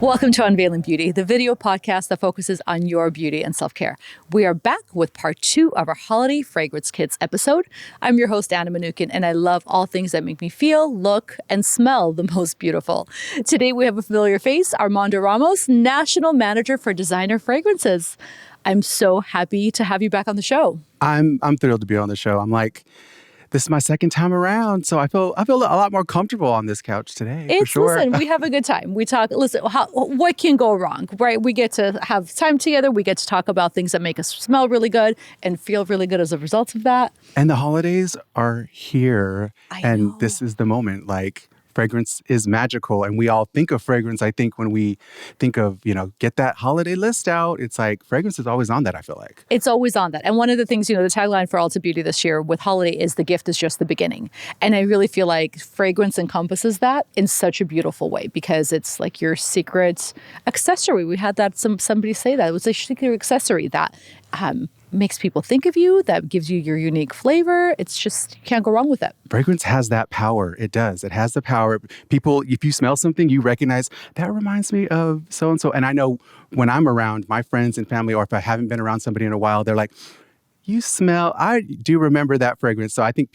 Welcome to Unveiling Beauty, the video podcast that focuses on your beauty and self-care. We are back with part 2 of our Holiday Fragrance Kits episode. I'm your host, Anna Manukin, and I love all things that make me feel, look, and smell the most beautiful. Today we have a familiar face, Armando Ramos, National Manager for Designer Fragrances. I'm so happy to have you back on the show. I'm thrilled to be on the show. This is my second time around, so I feel a lot more comfortable on this couch today. For sure. Listen, we have a good time. We talk. Listen, what can go wrong, right? We get to have time together. We get to talk about things that make us smell really good and feel really good as a result of that. And the holidays are here, and this is the moment. Like, fragrance is magical, and we all think of fragrance. I think when we think of, get that holiday list out, it's like fragrance is always on that, I feel like. It's always on that. And one of the things, the tagline for Ulta Beauty this year with holiday is the gift is just the beginning. And I really feel like fragrance encompasses that in such a beautiful way because it's like your secret accessory. We had that, somebody say that. It was a secret accessory that makes people think of you, that gives you your unique flavor. It's just, you can't go wrong with it. Fragrance has that power. It does. It has the power. People, if you smell something, you recognize, that reminds me of so-and-so. And I know when I'm around my friends and family, or if I haven't been around somebody in a while, they're like, I do remember that fragrance. So I think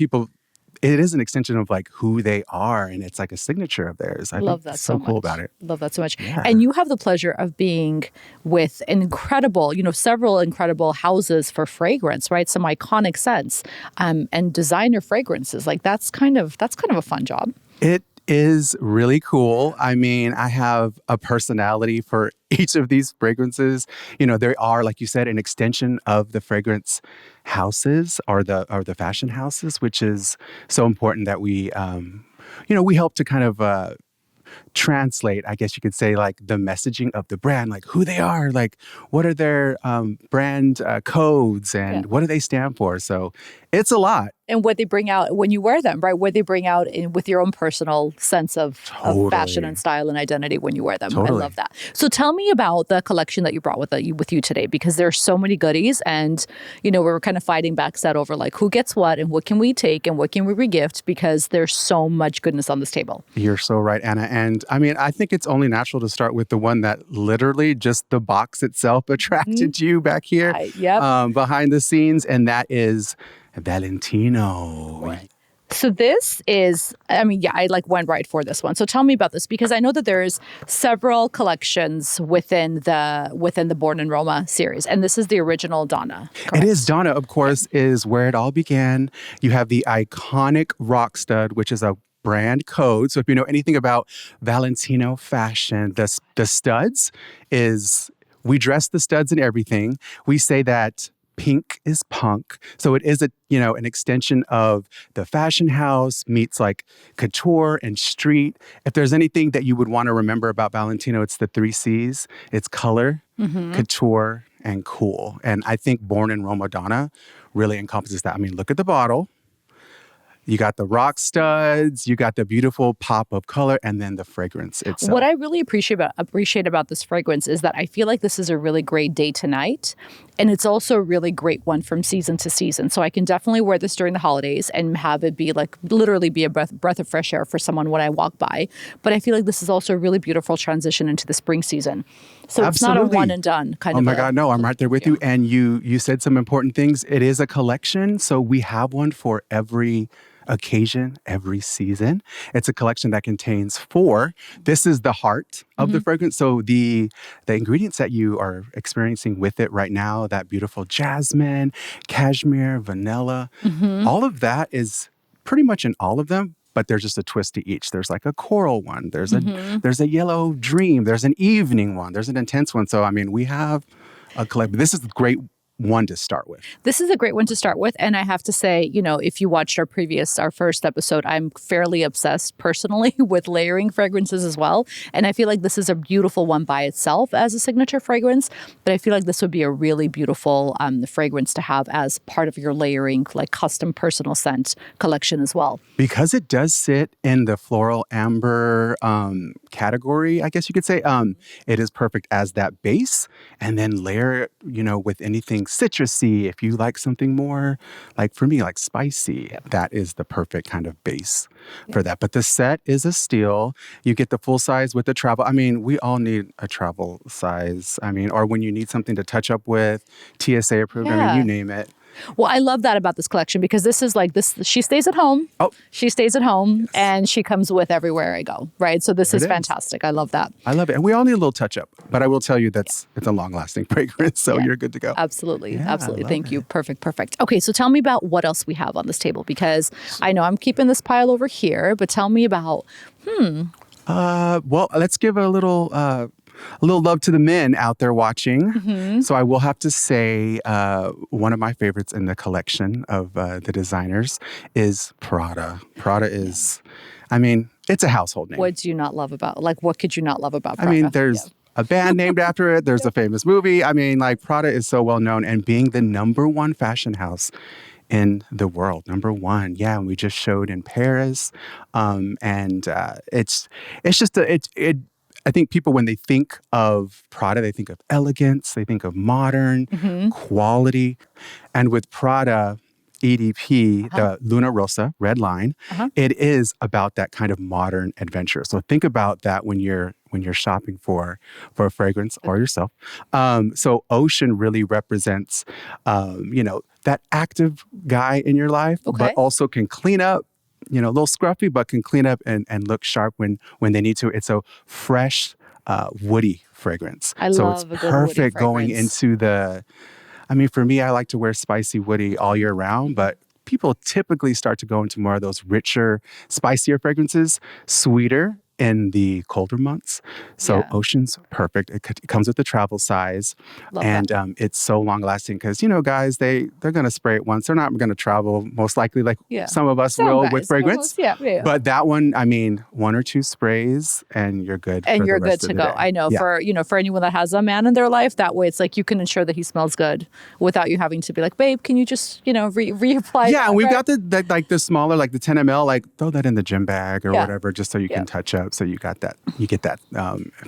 it is an extension of like who they are, and it's like a signature of theirs. I love think that that's so cool much. about it. Love that so much. Yeah. And you have the pleasure of being with an incredible, several incredible houses for fragrance, right? Some iconic scents, and designer fragrances. Like that's kind of a fun job. It is really cool. I mean, I have a personality for each of these fragrances. They are, like you said, an extension of the fragrance houses or the fashion houses, which is so important that we help to kind of translate, I guess you could say, like the messaging of the brand, like who they are, like what are their brand codes and what do they stand for? So it's a lot. And what they bring out when you wear them, right? What they bring out with your own personal sense of fashion and style and identity when you wear them. Totally. I love that. So tell me about the collection that you brought with you today, because there's so many goodies, and we're kind of fighting back set over like who gets what and what can we take and what can we regift, because there's so much goodness on this table. You're so right, Anna. And I mean, I think it's only natural to start with the one that literally just the box itself attracted you back here behind the scenes, and that is Valentino. Right. So this is, I went right for this one. So tell me about this, because I know that there's several collections within the Born in Roma series, and this is the original Donna. Correct? It is. Donna, of course, is where it all began. You have the iconic rock stud, which is a brand code. So if you know anything about Valentino fashion, the studs is, we dress the studs in everything. We say that pink is punk. So it is an extension of the fashion house meets like couture and street. If there's anything that you would want to remember about Valentino, it's the 3 C's. It's color, couture, and cool. And I think Born in Roma Donna really encompasses that. I mean, look at the bottle. You got the rock studs, you got the beautiful pop of color, and then the fragrance itself. What I really appreciate about this fragrance is that I feel like this is a really great day to night. And it's also a really great one from season to season. So I can definitely wear this during the holidays and have it be like literally be a breath of fresh air for someone when I walk by. But I feel like this is also a really beautiful transition into the spring season. So Absolutely. It's not a one and done kind of. Oh my God, no, I'm right there with you. And you said some important things. It is a collection. So we have one for every occasion, every season. It's a collection that contains 4. This is the heart of the fragrance. So the ingredients that you are experiencing with it right now, that beautiful jasmine, cashmere, vanilla, all of that is pretty much in all of them. But there's just a twist to each. There's like a coral one. There's a yellow dream. There's an evening one. There's an intense one. So I mean, we have a collection. This is a great one to start with. This is a great one to start with. And I have to say, if you watched our first episode, I'm fairly obsessed personally with layering fragrances as well. And I feel like this is a beautiful one by itself as a signature fragrance. But I feel like this would be a really beautiful fragrance to have as part of your layering, like custom personal scent collection as well. Because it does sit in the floral amber category, I guess you could say, it is perfect as that base. And then layer it, with anything citrusy, if you like something more, like for me, like spicy, that is the perfect kind of base for that. But the set is a steal. You get the full size with the travel. I mean, we all need a travel size. I mean, or when you need something to touch up with, TSA approved, I mean, you name it. Well, I love that about this collection because this is like this. She stays at home. Oh. She stays at home and she comes with everywhere I go. Right. So this is fantastic. I love that. I love it. And we all need a little touch up. But I will tell you it's a long lasting fragrance. So you're good to go. Absolutely. Yeah, absolutely. Thank you. Perfect. Okay. So tell me about what else we have on this table because I know I'm keeping this pile over here, but tell me about, well, let's give a little love to the men out there watching. So I will have to say one of my favorites in the collection of the designers is Prada. Prada is, I mean, it's a household name. What do you not love about, like, what could you not love about Prada? I mean, there's a band named after it. There's a famous movie. I mean, like Prada is so well known and being the #1 fashion house in the world, #1. Yeah, and we just showed in Paris. It's just I think people, when they think of Prada, they think of elegance, they think of modern quality. And with Prada EDP, the Luna Rossa red line, it is about that kind of modern adventure. So think about that when you're shopping for a fragrance or yourself. So Ocean really represents, that active guy in your life, but also can clean up. A little scruffy, but can clean up and look sharp when they need to. It's a fresh, woody fragrance. So it's perfect going into for me, I like to wear spicy woody all year round, but people typically start to go into more of those richer, spicier fragrances, sweeter in the colder months. So Ocean's perfect. It comes with the travel size. It's so long lasting because, guys, they're going to spray it once. They're not going to travel most likely like some of us will with fragrance. But that one, 1 or 2 sprays and you're good. And you're good to go. Day. I know for anyone that has a man in their life, that way it's like you can ensure that he smells good without you having to be like, babe, can you just, reapply? Yeah, and we've got the smaller, like the 10 ml, like throw that in the gym bag or whatever, just so you can touch up. So you get that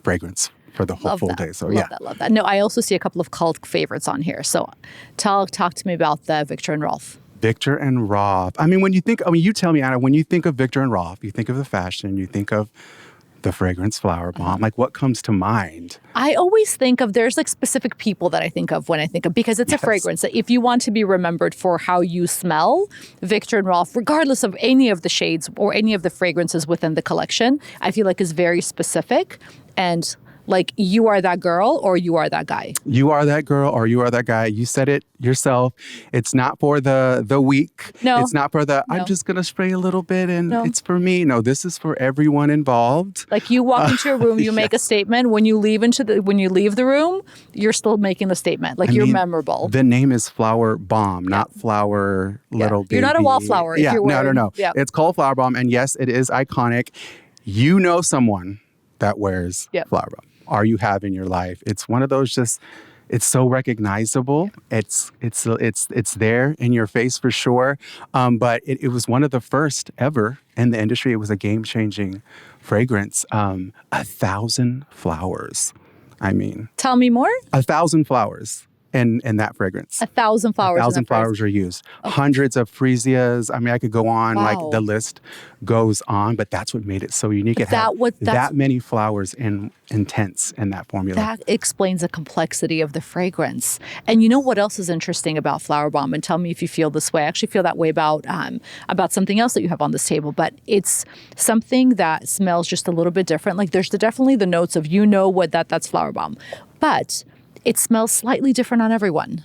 fragrance for the whole full day. So love that. No, I also see a couple of cult favorites on here. So talk to me about the Viktor and Rolf. Viktor and Rolf. You tell me, Anna, when you think of Viktor and Rolf, you think of the fashion, you think of the fragrance Flower Bomb. Like, what comes to mind? I always think of, there's like specific people that I think of when I think of, because it's a fragrance. If you want to be remembered for how you smell, Viktor and Rolf, regardless of any of the shades or any of the fragrances within the collection, I feel like is very specific. And like, you are that girl or you are that guy. You are that girl or you are that guy. You said it yourself. It's not for the weak. No. It's not for I'm just going to spray a little bit and it's for me. No, this is for everyone involved. Like, you walk into a room, you make a statement. When you leave the room, you're still making the statement. Like, you're memorable. The name is Flower Bomb, not Flower Little Baby. You're not a wallflower. Yeah, no. Yeah. It's called Flower Bomb. And yes, it is iconic. You know someone that wears Flower Bomb. Or you have in your life. It's one of those it's so recognizable. It's there in your face for sure. But it was one of the first ever in the industry. It was a game-changing fragrance. 1,000 flowers. Tell me more. 1,000 flowers in that fragrance. 1,000 flowers. 1,000 flowers are used. Okay. Hundreds of freesias. I could go on. Wow. Like, the list goes on, but that's what made it so unique. It had that many flowers intense in that formula. That explains the complexity of the fragrance. And you know what else is interesting about Flower Bomb? And tell me if you feel this way. I actually feel that way about something else that you have on this table, but it's something that smells just a little bit different. Like, there's definitely the notes of, that's Flower Bomb, but it smells slightly different on everyone.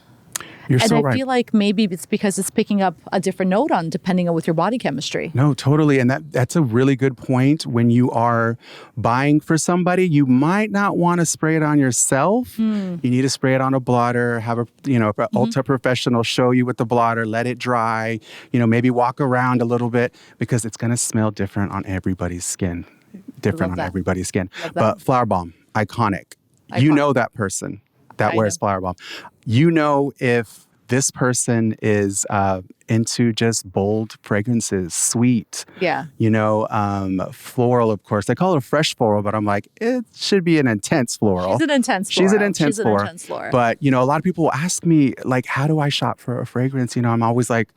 You're so right. And I feel like maybe it's because it's picking up a different note on depending on with your body chemistry. No, totally. And that's a really good point. When you are buying for somebody, you might not want to spray it on yourself. You need to spray it on a blotter, have a ultra professional show you with the blotter, let it dry, maybe walk around a little bit, because it's going to smell different on everybody's skin. Everybody's skin. But Flower Bomb, iconic. You know that person that wears Flower Bomb. You know if this person is into just bold fragrances, sweet, Yeah. floral, of course. They call it a fresh floral, but I'm like, it should be an intense floral. She's an intense She's floral. an intense floral. intense floral. But, a lot of people will ask me, like, how do I shop for a fragrance? I'm always like,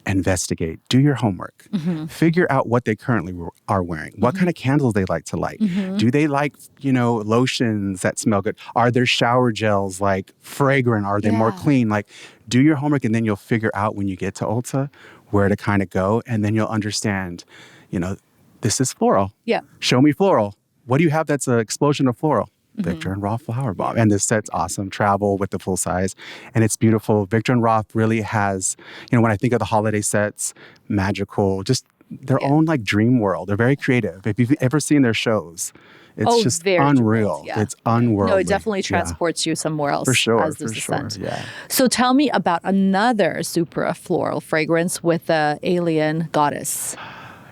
investigate, do your homework, figure out what they currently are wearing, what kind of candles they like to light. Do they like, lotions that smell good? Are their shower gels like fragrant? Are they more clean? Like, do your homework, and then you'll figure out when you get to Ulta where to kind of go, and then you'll understand, this is floral. Yeah. Show me floral. What do you have that's an explosion of floral? Viktor and Rolf Flower Bomb. And this set's awesome. Travel with the full size. And it's beautiful. Viktor and Rolf really has, when I think of the holiday sets, magical, just their own like dream world. They're very creative. If you've ever seen their shows, it's just unreal. Yeah. It's unworldly. No, it definitely transports you somewhere else. For sure. As the scent. Yeah. So tell me about another super floral fragrance with the Alien Goddess.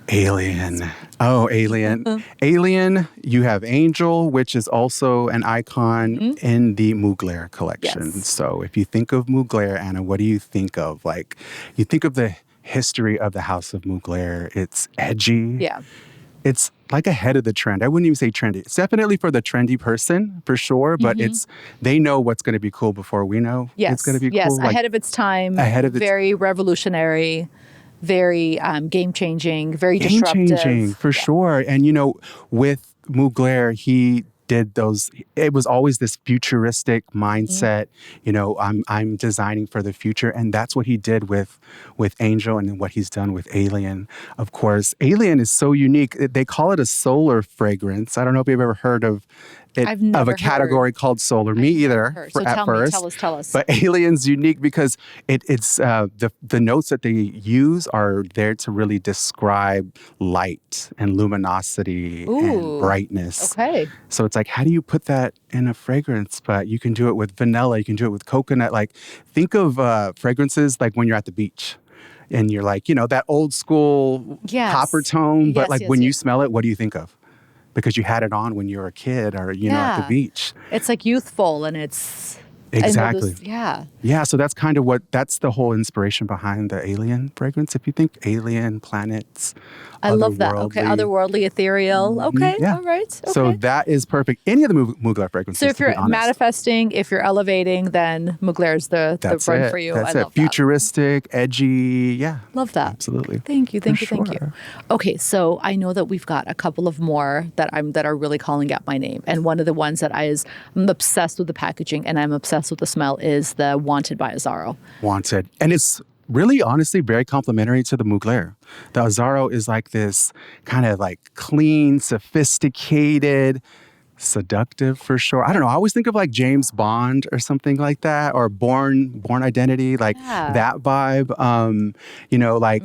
Alien. Oh, Alien. Alien, you have Angel, which is also an icon in the Mugler collection. Yes. So if you think of Mugler, Anna, what do you think of? Like, you think of the history of the House of Mugler. It's edgy. Yeah. It's like ahead of the trend. I wouldn't even say trendy. It's definitely for the trendy person, for sure, but they know what's going to be cool before we know it's going to be cool. Yes, ahead of its time. Very revolutionary. Very game-changing, very disruptive. Game-changing, for sure. And, with Mugler, he did those, it was always this futuristic mindset, I'm designing for the future. And that's what he did with Angel and what he's done with Alien. Of course, Alien is so unique. They call it a solar fragrance. I don't know if you've ever heard of a category called solar. Me either. So at first. Tell us. But Alien's unique because it's the notes that they use are there to really describe light and luminosity and brightness. Okay. So it's like, how do you put that in a fragrance? But you can do it with vanilla. You can do it with coconut. Like, think of fragrances like when you're at the beach. And you're like, that old school copper tone. But when you smell it, what do you think of? Because you had it on when you were a kid or, at the beach. It's like youthful and it's... Exactly. Yeah. So that's kind of that's the whole inspiration behind the Alien fragrance. If you think alien, planets, I love that. Okay. Otherworldly, ethereal. Okay. Yeah. All right. Okay. So that is perfect. Any of the Mugler fragrances. So if you're manifesting, if you're elevating, then Mugler is the run for you. That's it. Futuristic, edgy. Yeah. Love that. Absolutely. Thank you. Thank you. Okay. So I know that we've got a couple of more that are really calling out my name. And one of the ones that I'm obsessed with the packaging and I'm obsessed with the smell is the Wanted by Azzaro. Wanted. And it's really, honestly, very complimentary to the Mugler. The Azzaro is like this kind of like clean, sophisticated, seductive for sure. I don't know. I always think of like James Bond or something like that, or Born Identity, like that vibe.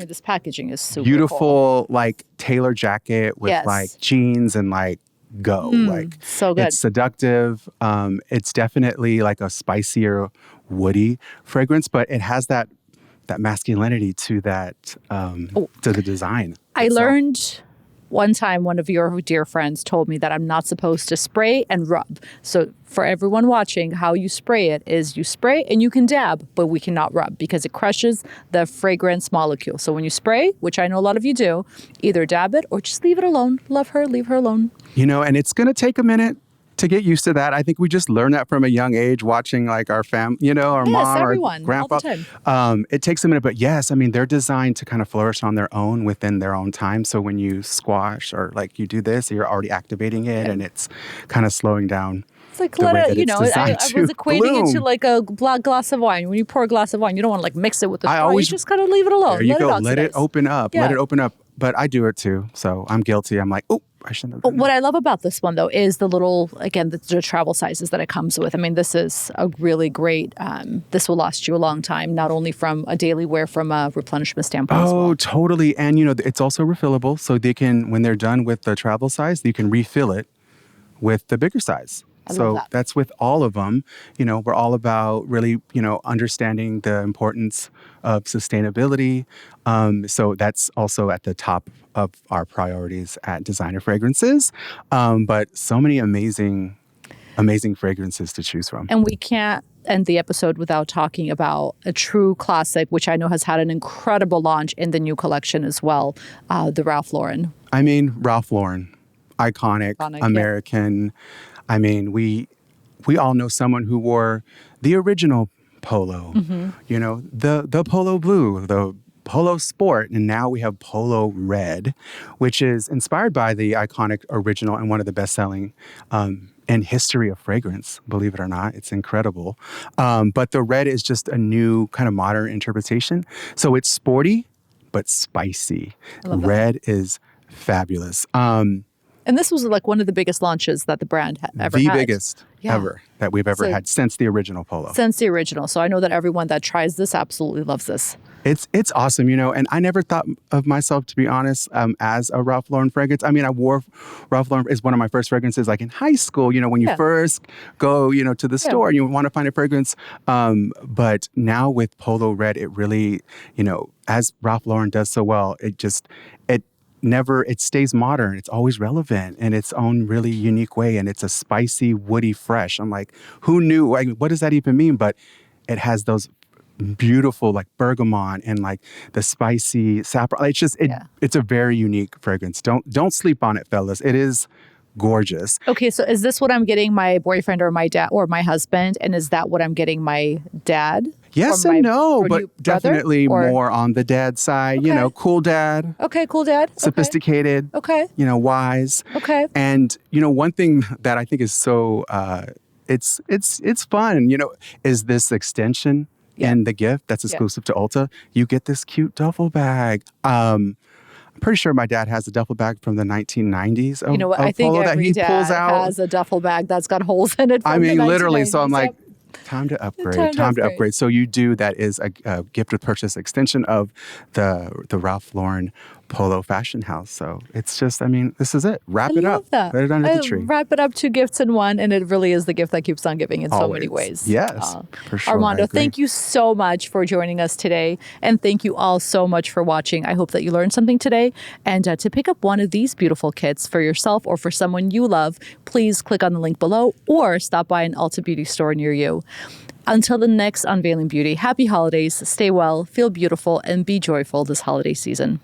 This packaging is super beautiful, cool. like tailor jacket with like jeans and like like so good. It's seductive. It's definitely like a spicier, woody fragrance, but it has that masculinity to that to the design. I learned one time one of your dear friends told me that I'm not supposed to spray and rub. So for everyone watching, how you spray it is you spray and you can dab, but we cannot rub because it crushes the fragrance molecule. So when you spray, which I know a lot of you do, either dab it or just leave it alone. Love her, leave her alone. And it's going to take a minute to get used to that. I think we just learned that from a young age, watching like our family, our mom, everyone, our grandpa. All the time. It takes a minute, but yes, I mean, they're designed to kind of flourish on their own within their own time. So when you squash or like you do this, you're already activating it and it's kind of slowing down. It's like, I was equating it to like a glass of wine. When you pour a glass of wine, you don't want to like mix it with the straw. You just kind of leave it alone. There you go. Let it open up. Yeah. Let it open up. But I do it too. So I'm guilty. I'm like, I shouldn't have done What I love about this one, though, is the little, again, the travel sizes that it comes with. I mean, this is a really great, this will last you a long time, not only from a daily wear, from a replenishment standpoint as well. Oh, totally. And, it's also refillable. So they can, when they're done with the travel size, you can refill it with the bigger size. So that's with all of them. We're all about really, understanding the importance of sustainability. So that's also at the top of our priorities at Designer Fragrances. But so many amazing fragrances to choose from. And we can't end the episode without talking about a true classic, which I know has had an incredible launch in the new collection as well, the Ralph Lauren. I mean, Ralph Lauren, iconic American. I mean, we all know someone who wore the original polo, you know, the polo blue, the polo sport, and now we have polo red, which is inspired by the iconic original and one of the best-selling in history of fragrance, believe it or not. It's incredible. But the red is just a new kind of modern interpretation. So it's sporty, but spicy. Red is fabulous. And this was like one of the biggest launches that the brand ever had. The biggest ever that we've ever had since the original polo. Since the original. So I know that everyone that tries this absolutely loves this. It's awesome, you know, and I never thought of myself, to be honest, as a Ralph Lauren fragrance. I mean, I wore Ralph Lauren is one of my first fragrances, like in high school, you know, when you first go, you know, to the store and you want to find a fragrance. But now with Polo Red, it really, you know, as Ralph Lauren does so well, it stays modern. It's always relevant in its own really unique way. And it's a spicy, woody, fresh. I'm like, who knew? I mean, what does that even mean? But it has those beautiful like bergamot and like the spicy saffron. It's just it's a very unique fragrance. Don't sleep on it, fellas. It is gorgeous. Okay, so is this what I'm getting my boyfriend or my dad or my husband, and is that what I'm getting my dad? Yes and no, but definitely more on the dad side. You know, cool dad. Okay, cool dad. Sophisticated. Okay. You know, wise. Okay. And you know, one thing that I think is so it's fun. You know, is this extension. And the gift that's exclusive to Ulta, you get this cute duffel bag. I'm pretty sure my dad has a duffel bag from the 1990s. You know what? I think every dad has a duffel bag that's got holes in it. I mean, literally. So I'm like, time to upgrade. Time to upgrade. So you do. That is a gift with purchase extension of the Ralph Lauren Polo Fashion House. So it's just, I mean, this is it. Wrap it up. That. Put it under the tree. Wrap it up, 2 gifts in one, and it really is the gift that keeps on giving in so many ways. Yes, for sure. Armando, thank you so much for joining us today, and thank you all so much for watching. I hope that you learned something today, and to pick up one of these beautiful kits for yourself or for someone you love, please click on the link below or stop by an Ulta Beauty store near you. Until the next Unveiling Beauty, happy holidays, stay well, feel beautiful, and be joyful this holiday season.